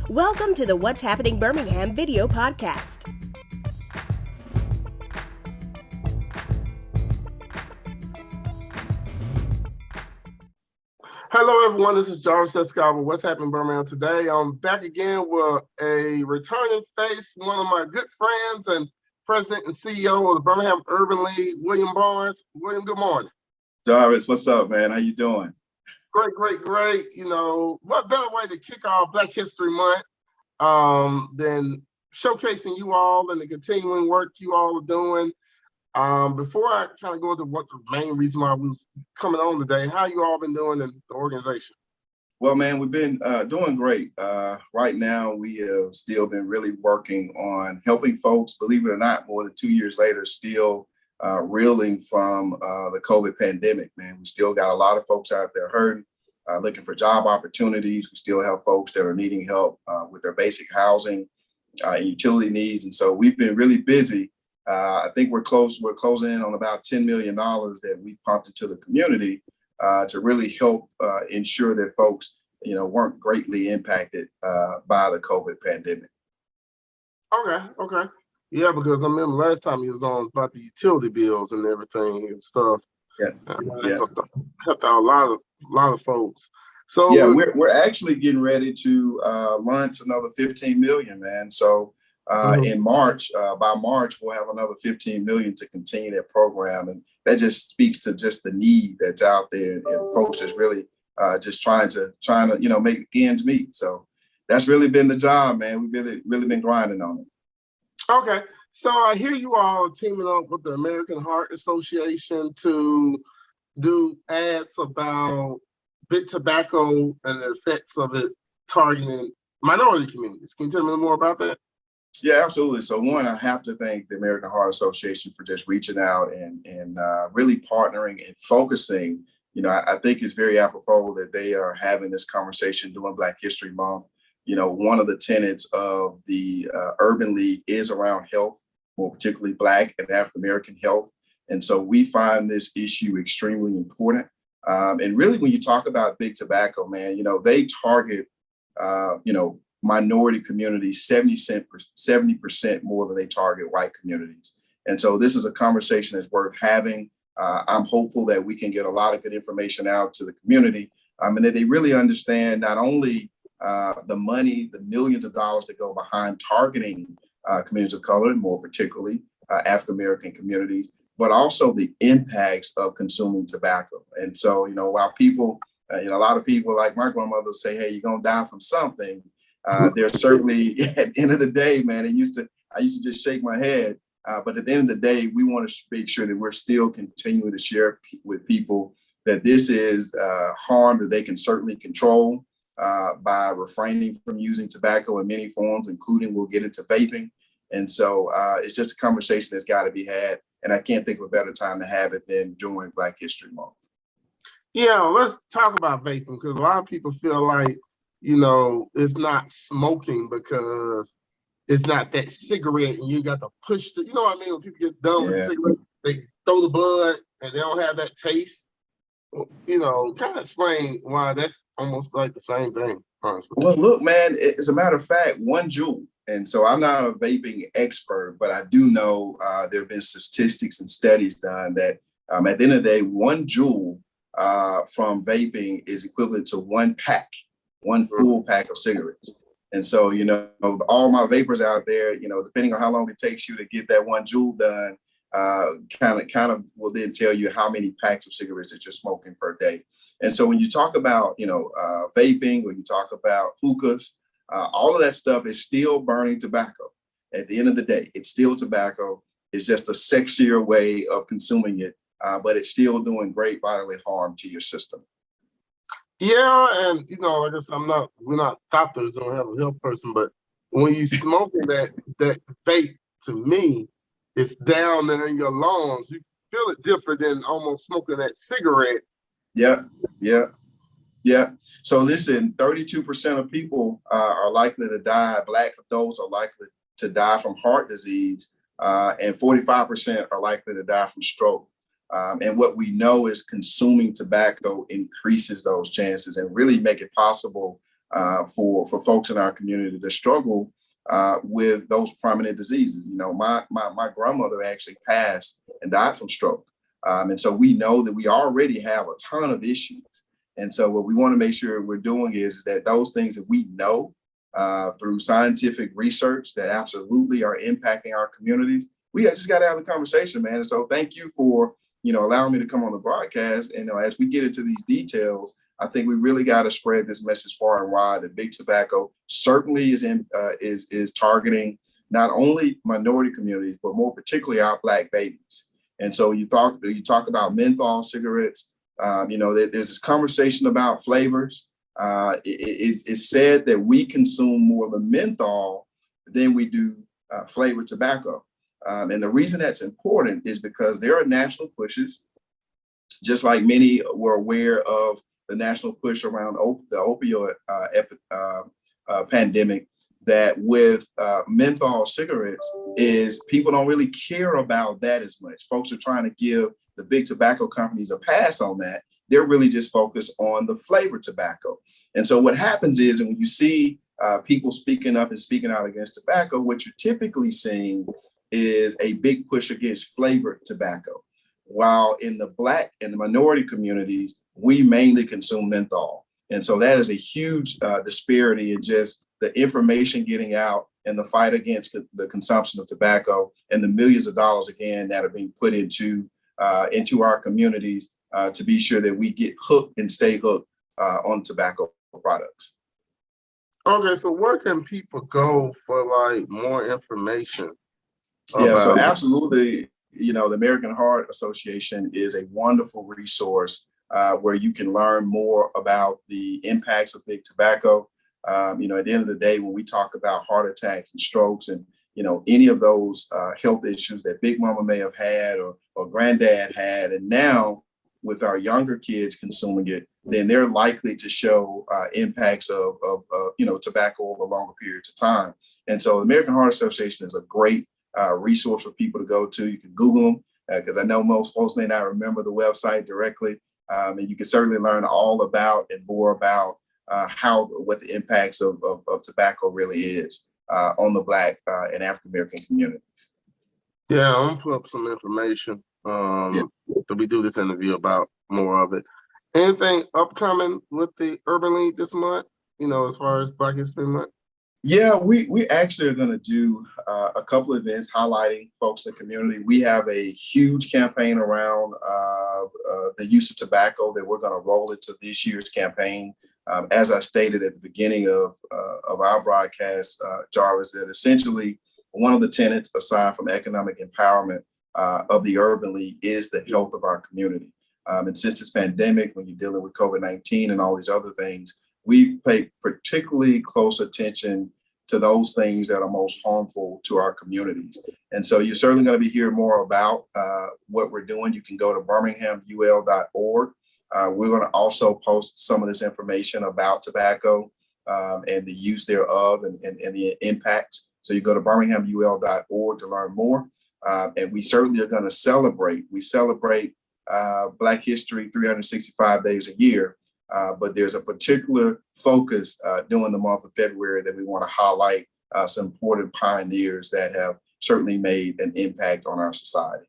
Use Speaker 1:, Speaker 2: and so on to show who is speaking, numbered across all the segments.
Speaker 1: Welcome to the What's Happening Birmingham video podcast.
Speaker 2: Hello, everyone. This is Jarvis Escobar. What's happening, Birmingham? Today, I'm back again with a returning face, one of my good friends and president and CEO of the Birmingham Urban League, William Barnes. William, good morning.
Speaker 3: Jarvis, what's up, man? How you doing?
Speaker 2: Great. You know, what better way to kick off Black History Month than showcasing you all and the continuing work you all are doing. Before I kind of go into what the main reason why we was coming on today, how you all been doing in the organization?
Speaker 3: Well, man, we've been doing great. Right now, we have still been really working on helping folks, believe it or not, more than 2 years later, still reeling from the COVID pandemic, man. We still got a lot of folks out there hurting, looking for job opportunities. We still have folks that are needing help with their basic housing and utility needs. And so we've been really busy. I think we're closing in on about $10 million that we pumped into the community to really help ensure that folks, weren't greatly impacted by the COVID pandemic.
Speaker 2: Okay. Yeah, because I remember last time you was on was about the utility bills and everything and stuff.
Speaker 3: Yeah.
Speaker 2: Helped out a lot of folks. So
Speaker 3: yeah, we're actually getting ready to launch another 15 million, man. So in March, by March, we'll have another 15 million to continue that program. And that just speaks to just the need that's out there and folks that's really just trying to, make ends meet. So that's really been the job, man. We've really been grinding on it.
Speaker 2: Okay. So I hear you all teaming up with the American Heart Association to do ads about big tobacco and the effects of it targeting minority communities. Can you tell me a little more about that?
Speaker 3: Yeah, absolutely. So one, I have to thank the American Heart Association for just reaching out and really partnering and focusing. I think it's very apropos that they are having this conversation during Black History Month. One of the tenets of the Urban League is around health, more particularly Black and African American health. And so we find this issue extremely important. And really, when you talk about big tobacco, man, they target, minority communities 70% more than they target white communities. And so this is a conversation that's worth having. I'm hopeful that we can get a lot of good information out to the community and that they really understand not only the money, the millions of dollars that go behind targeting communities of color, and more particularly African-American communities, but also the impacts of consuming tobacco. And so, while people, a lot of people like my grandmother say, hey, you're going to die from something. There's certainly, at the end of the day, man, I used to just shake my head. But at the end of the day, we want to make sure that we're still continuing to share with people that this is harm that they can certainly control by refraining from using tobacco in many forms, including we'll get into vaping. And so it's just a conversation that's got to be had. And I can't think of a better time to have it than during Black History Month.
Speaker 2: Yeah, let's talk about vaping, because a lot of people feel like, it's not smoking because it's not that cigarette and you got to push the, what I mean? When people get done with the cigarette, they throw the bud and they don't have that taste. Kind of explain why that's almost like the same thing, honestly.
Speaker 3: Well, look, man, as a matter of fact, 1 joule. And so I'm not a vaping expert, but I do know there have been statistics and studies done that at the end of the day, 1 joule from vaping is equivalent to one full pack of cigarettes. And so, all my vapors out there, depending on how long it takes you to get that 1 joule done, kind of will then tell you how many packs of cigarettes that you're smoking per day. And so when you talk about, vaping, or you talk about hookahs, all of that stuff is still burning tobacco. At the end of the day, it's still tobacco. It's just a sexier way of consuming it, but it's still doing great bodily harm to your system.
Speaker 2: Yeah, and like I said, we're not doctors, don't have a health person, but when you smoking that vape, to me, it's down there in your lungs. You feel it different than almost smoking that cigarette.
Speaker 3: Yeah. So listen, 32% of people are likely to die. Black adults are likely to die from heart disease, and 45% are likely to die from stroke. And what we know is consuming tobacco increases those chances and really make it possible for folks in our community that struggle with those prominent diseases. You know, my grandmother actually passed and died from stroke. And so we know that we already have a ton of issues. And so what we want to make sure we're doing is that those things that we know through scientific research that absolutely are impacting our communities, we just got to have a conversation, man. And so thank you for, allowing me to come on the broadcast. And as we get into these details, I think we really got to spread this message far and wide that big tobacco certainly is targeting not only minority communities, but more particularly our Black babies. And so you talk about menthol cigarettes. There's this conversation about flavors. It's said that we consume more of the menthol than we do flavored tobacco. And the reason that's important is because there are national pushes, just like many were aware of the national push around the opioid pandemic, that with menthol cigarettes is people don't really care about that as much. Folks are trying to give the big tobacco companies a pass on that. They're really just focused on the flavored tobacco. And so what happens is, and when you see people speaking up and speaking out against tobacco, what you're typically seeing is a big push against flavored tobacco. While in the Black and the minority communities, we mainly consume menthol. And so that is a huge disparity in just the information getting out and the fight against the consumption of tobacco and the millions of dollars, again, that are being put into our communities to be sure that we get hooked and stay hooked on tobacco products.
Speaker 2: Okay, so where can people go for more information?
Speaker 3: Yeah, so absolutely. The American Heart Association is a wonderful resource where you can learn more about the impacts of big tobacco. At the end of the day, when we talk about heart attacks and strokes and, any of those health issues that Big Mama may have had or Granddad had, and now with our younger kids consuming it, then they're likely to show impacts of tobacco over longer periods of time. And so the American Heart Association is a great resource for people to go to. You can Google them because I know most folks may not remember the website directly. And you can certainly learn all about and more about what the impacts of tobacco really is on the Black and African American communities.
Speaker 2: Yeah, I'm gonna put up some information that we do this interview about more of it. Anything upcoming with the Urban League this month? As far as Black History Month?
Speaker 3: Yeah, we actually are going to do a couple of events highlighting folks in the community. We have a huge campaign around the use of tobacco that we're going to roll into this year's campaign. As I stated at the beginning of our broadcast, Jarvis, that essentially one of the tenets, aside from economic empowerment of the Urban League, is the health of our community. And since this pandemic, when you're dealing with COVID-19 and all these other things, we pay particularly close attention to those things that are most harmful to our communities. And so you're certainly going to be hearing more about what we're doing. You can go to birminghamul.org. We're going to also post some of this information about tobacco and the use thereof and the impacts. So you go to birminghamul.org to learn more. And we certainly are going to celebrate. We celebrate Black History 365 days a year. But there's a particular focus during the month of February that we want to highlight some important pioneers that have certainly made an impact on our society.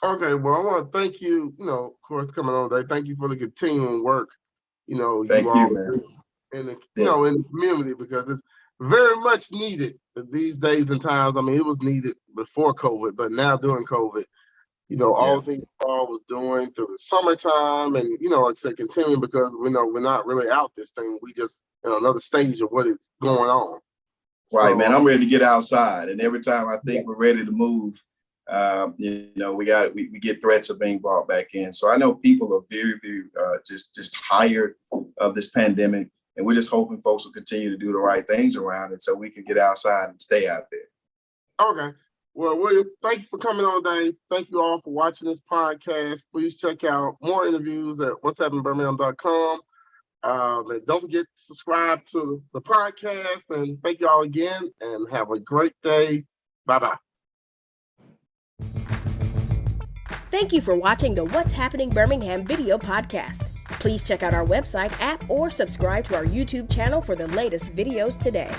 Speaker 2: Okay, well, I want to thank you, of course, coming on today. Thank you for the continuing work,
Speaker 3: Thank you, man.
Speaker 2: In the, in the community, because it's very much needed these days and times. I mean, it was needed before COVID, but now during COVID, all the things Paul was doing through the summertime and, like I said, continuing because we know we're not really out this thing. We just another stage of what is going on.
Speaker 3: Right, so, man, I'm ready to get outside. And every time I think we're ready to move, we get threats of being brought back in. So I know people are very, very just tired of this pandemic. And we're just hoping folks will continue to do the right things around it so we can get outside and stay out there.
Speaker 2: Okay. Well, William, thank you for coming on today. Thank you all for watching this podcast. Please check out more interviews at what'shappenedbirmingham.com. And don't forget to subscribe to the podcast. And thank you all again and have a great day. Bye-bye.
Speaker 1: Thank you for watching the What's Happening Birmingham video podcast. Please check out our website, app, or subscribe to our YouTube channel for the latest videos today.